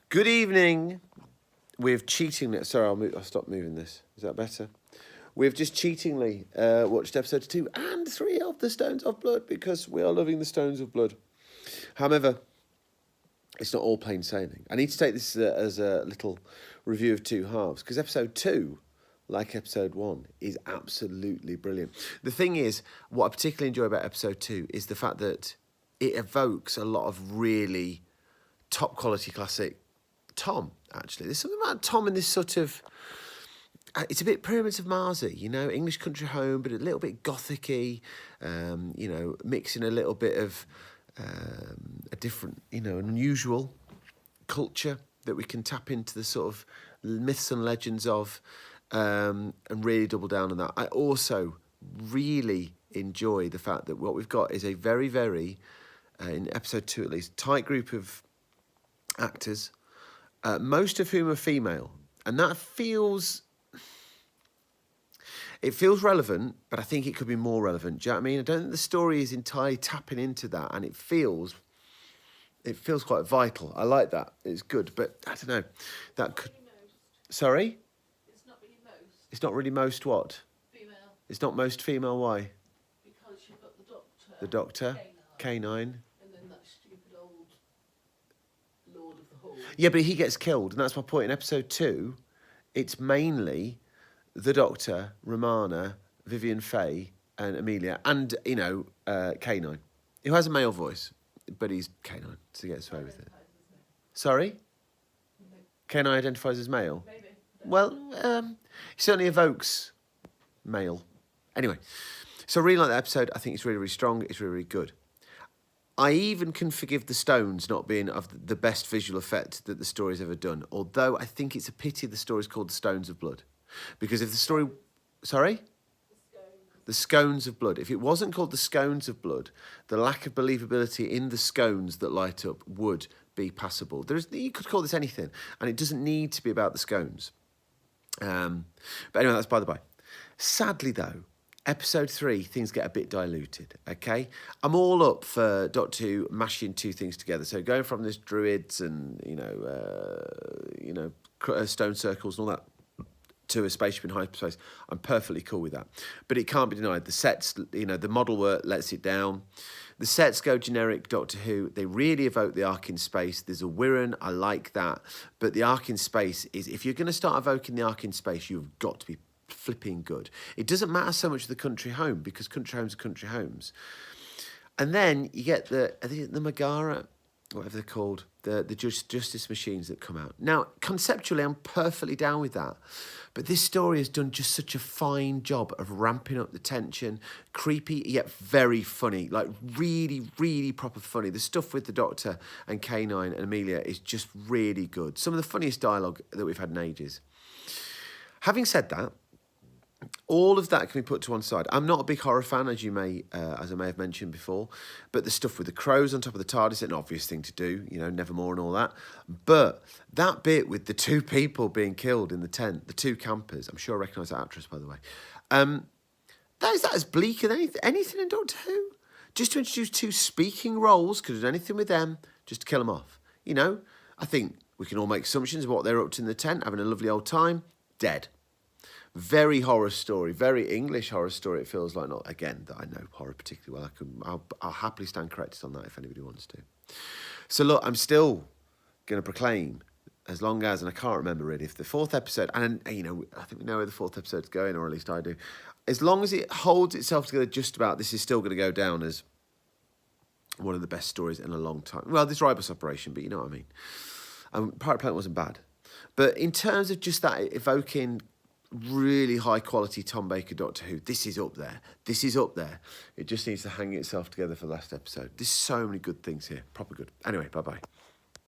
Good evening. We've cheatingly... Sorry, I'll stop moving this. Is that better? We've just cheatingly watched episodes 2 and 3 of The Stones of Blood because we are loving The Stones of Blood. However, it's not all plain sailing. I need to take this as a little review of two halves because episode 2, like episode 1, is absolutely brilliant. The thing is, what I particularly enjoy about episode 2 is the fact that it evokes a lot of really top quality classic Tom, actually. There's something about Tom in this sort of... It's a bit Pyramids of Marzi, you know, English country home, but a little bit gothic-y, you know, mixing a little bit of a different, you know, unusual culture that we can tap into the sort of myths and legends of and really double down on that. I also really enjoy the fact that what we've got is a very, very, in episode 2 at least, tight group of actors, most of whom are female. And that feels... It feels relevant, but I think it could be more relevant. Do you know what I mean? I don't think the story is entirely tapping into that, and it feels quite vital. I like that. It's good, but I don't know. That could... Sorry? It's not really most. It's not really most what? Female. It's not most female, why? Because you've got the Doctor. The Doctor, K9. And then that stupid old Lord of the Hall. Yeah, but he gets killed, and that's my point. In episode 2, it's mainly the Doctor, Romana, Vivian Faye, and Amelia, and, you know, K9, who has a male voice, but he's K9, so he gets away with it. Sorry? K9 identifies as male? Maybe. Well, he certainly evokes male. Anyway, so I really like that episode. I think it's really, really strong. It's really, really good. I even can forgive the Stones not being of the best visual effect that the story's ever done, although I think it's a pity the story's called The Stones of Blood. Because if the story... Sorry? The Scones of Blood. If it wasn't called The Scones of Blood, the lack of believability in the scones that light up would be passable. You could call this anything, and it doesn't need to be about the scones. But anyway, that's by the by. Sadly, though, episode 3, things get a bit diluted, okay? I'm all up for Doctor Who mashing two things together. So going from this druids and, stone circles and all that, to a spaceship in hyperspace, I'm perfectly cool with that. But it can't be denied. The sets, you know, the model work lets it down. The sets go generic Doctor Who. They really evoke the arc in space. There's a Wirren, I like that. But the arc in space is, if you're going to start evoking the arc in space, you've got to be flipping good. It doesn't matter so much the country home, because country homes are country homes. And then you get the Megara, whatever they're called, the justice machines that come out. Now, conceptually, I'm perfectly down with that. But this story has done just such a fine job of ramping up the tension, creepy yet very funny, like really, really proper funny. The stuff with the Doctor and K9 and Amelia is just really good. Some of the funniest dialogue that we've had in ages. Having said that, all of that can be put to one side. I'm not a big horror fan, as I may have mentioned before, but the stuff with the crows on top of the TARDIS is an obvious thing to do, you know, Nevermore and all that. But that bit with the two people being killed in the tent, the two campers, I'm sure I recognise that actress, by the way, that as bleak as anything in Doctor Who. Just to introduce two speaking roles, could have done anything with them, just to kill them off. You know, I think we can all make assumptions of what they're up to in the tent, having a lovely old time, dead. Very horror story, very English horror story, it feels like. Not, again, that I know horror particularly well. I'll happily stand corrected on that if anybody wants to. So look, I'm still going to proclaim, as long as, and I can't remember really, if the 4th episode, and you know, I think we know where the 4th episode's going, or at least I do, as long as it holds itself together just about, this is still going to go down as one of the best stories in a long time. Well, this Ribos operation, but you know what I mean. Pirate Planet wasn't bad. But in terms of just that evoking really high quality Tom Baker Doctor Who, this is up there. This is up there. It just needs to hang itself together for the last episode. There's so many good things here. Proper good. Anyway, bye-bye.